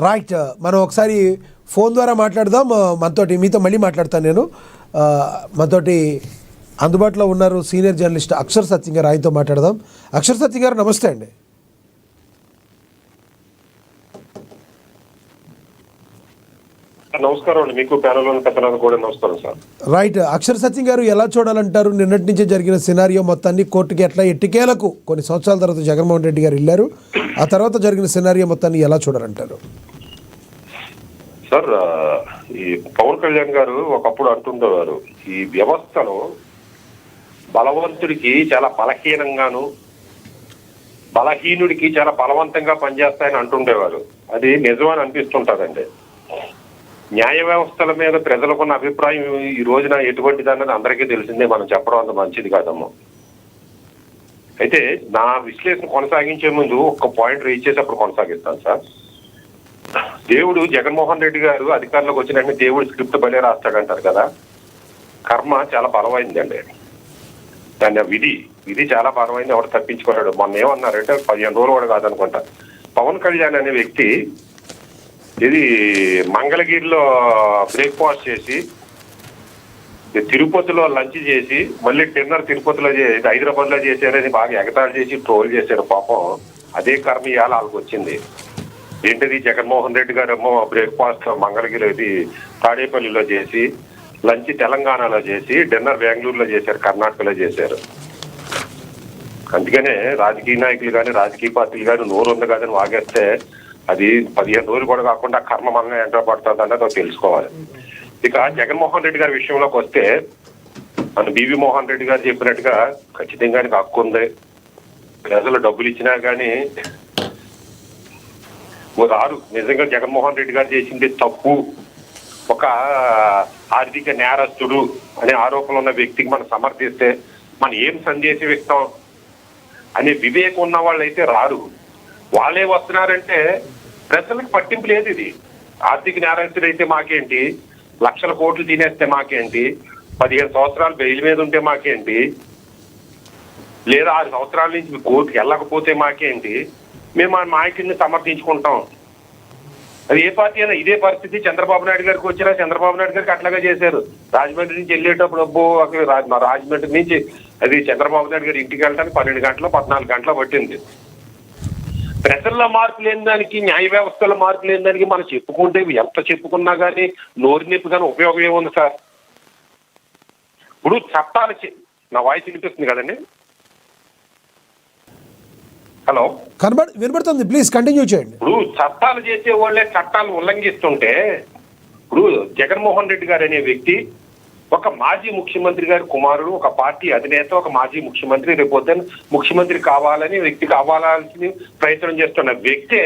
Right, మనం ఒకసారి phone ద్వారా మాట్లాడదాం. మీతో మళ్ళీ మాట్లాడతాను నేను. మనతోటి అందుబాటులో ఉన్నారు సీనియర్ జర్నలిస్ట్ అక్షర్ సత్యం గారు, ఆయనతో మాట్లాడదాం. అక్షర్ సత్యం గారు నమస్తే అండి. నమస్కారం అండి, మీకు ప్యానెల్లోని పెద్దలకు కూడా నమస్కారం సార్. రైట్, అక్షర్ సత్యం గారు ఎలా చూడాలంటారు? నిన్నటి నుంచే జరిగిన సినారియో మొత్తాన్ని కోర్టుకి ఎట్లా ఎట్టికేలకు కొన్ని సంవత్సరాల తర్వాత జగన్మోహన్ రెడ్డి గారు వెళ్ళారు, ఆ తర్వాత జరిగిన సినారియో మొత్తాన్ని ఎలా చూడాలంటారు? సార్, ఈ పవన్ కళ్యాణ్ గారు ఒకప్పుడు అంటుండేవారు, ఈ వ్యవస్థలో బలవంతుడికి చాలా బలహీనంగాను, బలహీనుడికి చాలా బలవంతంగా పనిచేస్తాయని అంటుండేవారు. అది నిజమని అనిపిస్తుంటారండి. న్యాయ వ్యవస్థల మీద ప్రజలకున్న అభిప్రాయం ఈ రోజున ఎటువంటిదన్నది అందరికీ తెలిసిందే, మనం చెప్పడం అంత మంచిది కాదమ్మా. అయితే నా విశ్లేషణ కొనసాగించే ముందు ఒక పాయింట్ రేజ్ చేసి అప్పుడు కొనసాగిస్తాను సార్. దేవుడు జగన్మోహన్ రెడ్డి గారు అధికారంలోకి వచ్చిన దేవుడు స్క్రిప్ట్ బలే రాస్తాడంటారు కదా, కర్మ చాలా బలమైందండి. దాన్ని విధి చాలా బలమైంది, ఎవరు తప్పించుకోలేడు. మొన్న ఏమన్నారంటే 15 రోజులు కూడా కాదనుకుంటా, పవన్ కళ్యాణ్ అనే వ్యక్తి ఇది మంగళగిరిలో బ్రేక్ఫాస్ట్ చేసి, తిరుపతిలో లంచ్ చేసి, మళ్ళీ డిన్నర్ తిరుపతిలో హైదరాబాద్ లో చేశారని బాగా ఎగతాళి చేసి ట్రోల్ చేశారు. పాపం అదే కర్మ ఇవాళ వాళ్ళకి వచ్చింది. ఏంటిది, జగన్మోహన్ రెడ్డి గారు ఏమో బ్రేక్ఫాస్ట్ మంగళగిరి తాడేపల్లిలో చేసి, లంచ్ తెలంగాణలో చేసి, డిన్నర్ బెంగళూరులో చేశారు, కర్ణాటకలో చేశారు. అందుకనే రాజకీయ నాయకులు కానీ రాజకీయ పార్టీలు కానీ నోరు ఉంది కాదని వాగేస్తే అది 15 రోజులు కూడా కాకుండా కర్మ మనగా ఎంటర్ పడుతుంది అన్నది తెలుసుకోవాలి. ఇక జగన్మోహన్ రెడ్డి గారి విషయంలోకి వస్తే, మన బివి మోహన్ రెడ్డి గారు చెప్పినట్టుగా ఖచ్చితంగా హక్కు ఉంది. ప్రజలు డబ్బులు ఇచ్చినా కానీ రారు. నిజంగా జగన్మోహన్ రెడ్డి గారు చేసింది తప్పు, ఒక ఆర్థిక నేరస్తుడు అనే ఆరోపణలు ఉన్న వ్యక్తికి మనం సమర్థిస్తే మనం ఏం సందేశం ఇస్తాం అనే వివేకం ఉన్న వాళ్ళు అయితే రారు. వాళ్ళే వస్తున్నారంటే ప్రజలకు పట్టింపు లేదు. ఇది ఆర్థిక నేరస్తుడు అయితే మాకేంటి, లక్షల కోట్లు తినేస్తే మాకేంటి, 15 సంవత్సరాలు బెయిల్ మీద ఉంటే మాకేంటి, లేదా 6 సంవత్సరాల నుంచి కోర్టుకి వెళ్ళకపోతే మాకేంటి, మేము మా నాయకుడిని సమర్థించుకుంటాం. అది ఏ పార్టీ అయినా ఇదే పరిస్థితి చంద్రబాబు నాయుడు గారికి వచ్చినా చంద్రబాబు నాయుడు గారికి అట్లాగే చేశారు. రాజమండ్రి నుంచి వెళ్ళేటప్పుడు రాజమండ్రి నుంచి అది చంద్రబాబు నాయుడు గారి ఇంటికి వెళ్ళడానికి 12 గంటలు 14 గంటలు పట్టింది. ప్రజల్లో మార్పు లేని దానికి, న్యాయ వ్యవస్థలో మార్పు లేని దానికి మనం చెప్పుకుంటే ఎంత చెప్పుకున్నా కానీ నోరు నొప్పి కానీ ఉపయోగం ఏముంది సార్? ఇప్పుడు చట్టాలు, నా వాయిస్ వినిపిస్తుంది కదండి? హలో, వినపడుతుంది, ప్లీజ్ కంటిన్యూ చేయండి. ఇప్పుడు చట్టాలు చేసే వాళ్ళే చట్టాలు ఉల్లంఘిస్తుంటే, ఇప్పుడు జగన్మోహన్ రెడ్డి గారు అనే వ్యక్తి ఒక మాజీ ముఖ్యమంత్రి గారి కుమారుడు, ఒక పార్టీ అధినేత, ఒక మాజీ ముఖ్యమంత్రి, రేపొద్దున ముఖ్యమంత్రి కావాలని వ్యక్తికి అవ్వాలని ప్రయత్నం చేస్తున్న వ్యక్తే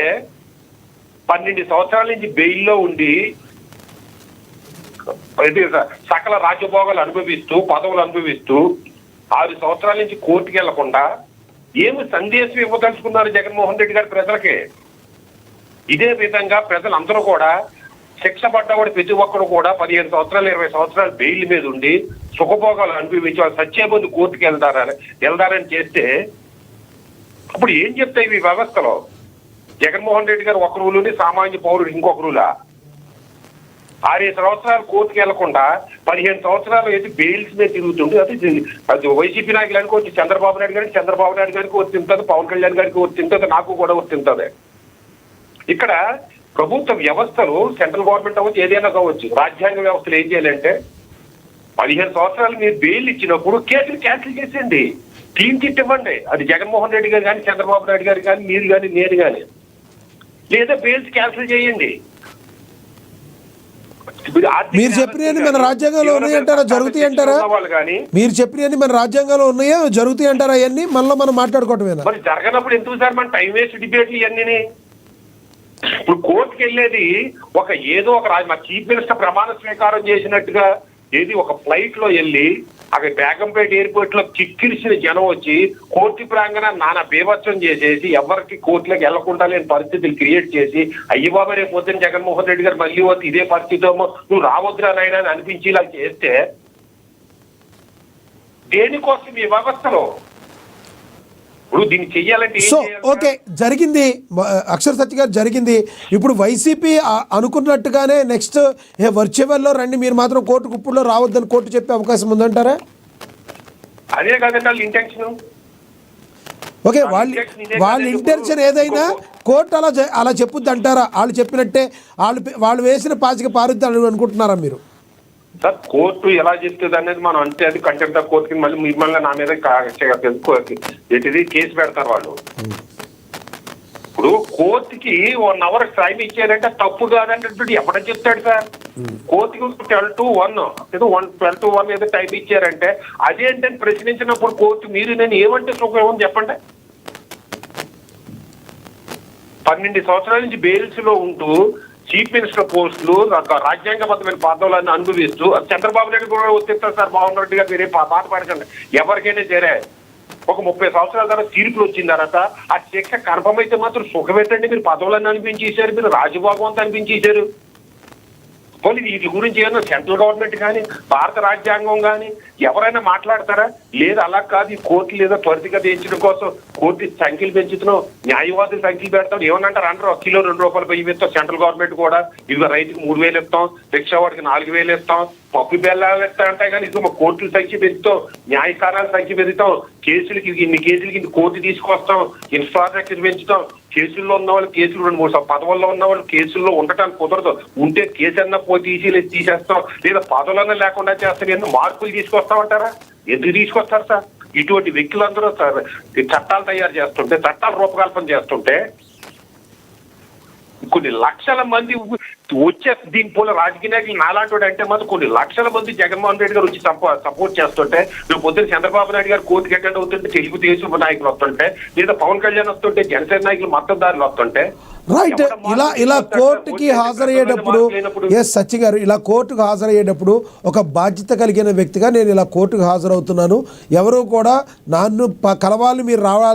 12 సంవత్సరాల నుంచి బెయిల్లో ఉండి సకల రాజభోగాలు అనుభవిస్తూ, పదవులు అనుభవిస్తూ 6 సంవత్సరాల నుంచి కోర్టుకి వెళ్లకుండా ఏమి సందేశం ఇవ్వదలుచుకున్నారు జగన్మోహన్ రెడ్డి గారి ప్రజలకి? ఇదే విధంగా ప్రజలందరూ కూడా శిక్ష పడ్డవాడు ప్రతి ఒక్కరు కూడా 15 సంవత్సరాలు 20 సంవత్సరాలు బెయిల్ మీద ఉండి సుఖభోగాలు అనుభవించి వాళ్ళు సచ్చే ముందు కోర్టుకి వెళ్తారని చేస్తే అప్పుడు ఏం చెప్తాయి ఈ వ్యవస్థలో? జగన్మోహన్ రెడ్డి గారు ఒక రూలుని, సామాన్య పౌరుడు ఇంకొక రూలా? 6 సంవత్సరాలు కోర్టుకి వెళ్లకుండా 15 సంవత్సరాలు అయితే బెయిల్స్ మీద తిరుగుతుండే అది వైసీపీ నాయకులు అనుకోవచ్చు, చంద్రబాబు నాయుడు గారికి వర్తింటుంది, పవన్ కళ్యాణ్ గారికి వర్తింటుంది, నాకు కూడా వర్తింటుంది. ఇక్కడ ప్రభుత్వ వ్యవస్థలు, సెంట్రల్ గవర్నమెంట్ అవ్వచ్చు, ఏదైనా కావచ్చు, రాజ్యాంగ వ్యవస్థలు ఏం చేయాలంటే 15 సంవత్సరాలు మీరు బెయిల్ ఇచ్చినప్పుడు కేసులు క్యాన్సిల్ చేసేయండి, క్లీన్ చిట్ ఇవ్వండి. అది జగన్మోహన్ రెడ్డి గారు కానీ, చంద్రబాబు నాయుడు గారు కానీ, మీరు కానీ, నేను కానీ, లేదా బెయిల్స్ క్యాన్సిల్ చేయండి. మీరు చెప్పినవి మన రాజ్యాంగంలో ఉన్నాయంటారా, జరుగుతాయి అంటారా? మీరు చెప్పినవి మన రాజ్యాంగంలో ఉన్నాయా, జరుగుతాయి అంటారా? అవన్నీ మళ్ళీ మనం మాట్లాడుకోవటమేనా? మరి జరగనప్పుడు ఎందుకు సార్ మన టైం వేస్ట్ డిబేట్లు ఇవన్నీ? ఇప్పుడు కోర్టుకి వెళ్ళేది ఏదో ఒక మా చీఫ్ మినిస్టర్ ప్రమాణ స్వీకారం చేసినట్టుగా ఏది ఒక ఫ్లైట్ లో వెళ్ళి అక్కడ బేగంపేట ఎయిర్పోర్ట్ లో కిక్కిరిసిన జనం వచ్చి కోర్టు ప్రాంగణాన్ని నానా బీభత్సం చేసేసి ఎవరికి కోర్టులోకి వెళ్లకుండా లేని పరిస్థితులు క్రియేట్ చేసి, అయ్యి బాబా రేపు పొద్దున్న జగన్మోహన్ రెడ్డి గారు మళ్ళీ వద్దు ఇదే పరిస్థితి నువ్వు రావద్దురా నాయనా అని అనిపించేలా చేస్తే దేనికోసం ఈ వ్యవస్థలో ఇప్పుడు దీన్ని చెయ్యాలంటే ఏం సో చేయాలి? ఓకే జరిగింది, అక్షర్ సత్య గారు జరిగింది. ఇప్పుడు వైసీపీ అనుకున్నట్టుగానే నెక్స్ట్ వర్చువల్లో రండి, మీరు మాత్రం కోర్టు గుప్పుల్లో రావద్దని కోర్టు చెప్పే అవకాశం ఉందంటారా? అదే కదండి వాళ్ళ ఇంటెన్షన్. ఓకే, వాళ్ళ ఇంటెన్షన్ ఏదైనా కోర్టు అలా చెప్పుద్ది అంటారా? వాళ్ళు చెప్పినట్టే వాళ్ళు వేసిన పాచిక పారుద్ది అనుకుంటున్నారా మీరు? సార్ కోర్టు ఎలా చెప్తుంది అనేది మనం అంటే అది కంటెంప్ట్ ఆఫ్ కోర్టుకి మళ్ళీ మిమ్మల్ని నా మీద ఏంటిది కేసు పెడతారు వాళ్ళు. ఇప్పుడు కోర్టుకి 1 hour టైం ఇచ్చారంటే తప్పు కాదంటే ఎవడని చెప్తాడు సార్? కోర్టుకి 12 to 1 ఏదో 12 to 1 ఏదో టైం ఇచ్చారంటే అదేంటని ప్రశ్నించినప్పుడు కోర్టు మీరు నేను ఏమంటే సుఖం ఏమని చెప్పండి. 12 సంవత్సరాల నుంచి బెయిల్స్ లో ఉంటూ చీఫ్ మినిస్టర్ పోస్టులు రాజ్యాంగబద్ధమైన పదవులను అనుభవిస్తూ చంద్రబాబు నాయుడు కూడా వచ్చేస్తారు సార్. మోహన్ రెడ్డి గారు మీరే బాధపడకండి, ఎవరికైనా సరే ఒక 30 సంవత్సరాల తర్వాత తీర్పులు వచ్చిన తర్వాత ఆ శిక్ష కన్ఫర్మ్ అయితే మాత్రం సుఖమేటండి. మీరు పదవులను అనిపించేశారు, మీరు రాజభోగం అంతా అనిపించేశారు. పోనీ వీటి గురించి ఏమన్నా సెంట్రల్ గవర్నమెంట్ కానీ భారత రాజ్యాంగం కానీ ఎవరైనా మాట్లాడతారా? లేదు అలా కాదు, ఈ కోర్టు లేదా త్వరితగతించడం కోసం కోర్టు సంఖ్యలు పెంచుతున్నాం, న్యాయవాదులు సంఖ్యలు పెడతాం ఏమన్నంటారు అంటారు. కిలో 2 రూపాయలు బియ్యం ఇస్తాం సెంట్రల్ గవర్నమెంట్ కూడా, ఇదిగో రైతుకి 3000 ఇస్తాం, రిక్షా వాడికి 4000 ఇస్తాం, పప్పు బెల్లాలు ఇస్తా అంటే కానీ ఇదిగో మా కోర్టుల సంఖ్య పెంచుతాం, న్యాయస్థానాల సంఖ్య పెరుగుతాం, కేసులకి ఇన్ని కోర్టు తీసుకొస్తాం, ఇన్ఫ్రాస్ట్రక్చర్ పెంచుతాం, కేసుల్లో ఉన్న వాళ్ళు కేసులు 2-3 పదవుల్లో ఉన్న వాళ్ళు కేసుల్లో ఉండటానికి కుదరదు, ఉంటే కేసు అన్నా తీసేస్తాం, లేదా పదవులన్నా లేకుండా చేస్తాం, ఎన్నో మార్పులు తీసుకొస్తామంటారా? ఎందుకు తీసుకొస్తారు సార్? ఇటువంటి వ్యక్తులందరూ సార్ చట్టాలు తయారు చేస్తుంటే, చట్టాల రూపకల్పన చేస్తుంటే కొన్ని లక్షల మంది వచ్చే దీని పోలే రాజకీయ నాయకులు నాలాంటి అంటే మాత్రం కొన్ని లక్షల మంది జగన్మోహన్ రెడ్డి గారు వచ్చి సపోర్ట్ చేస్తుంటే, నువ్వు పొద్దున్న చంద్రబాబు నాయుడు గారు కోర్టుకి అటెండ్ అవుతుంటే తెలుగుదేశం నాయకులు వస్తుంటే, లేదా పవన్ కళ్యాణ్ వస్తుంటే జనసేన నాయకులు మద్దతుదారులు వస్తుంటే, రైట్. ఇలా కోర్టుకి హాజరయ్యేటప్పుడు సత్య గారు ఇలా కోర్టుకు హాజరయ్యేటప్పుడు ఒక బాధ్యత కలిగిన వ్యక్తిగా నేను ఇలా కోర్టుకు హాజరవుతున్నాను, ఎవరు కూడా నన్ను కలవాలి, మీరు రావాలి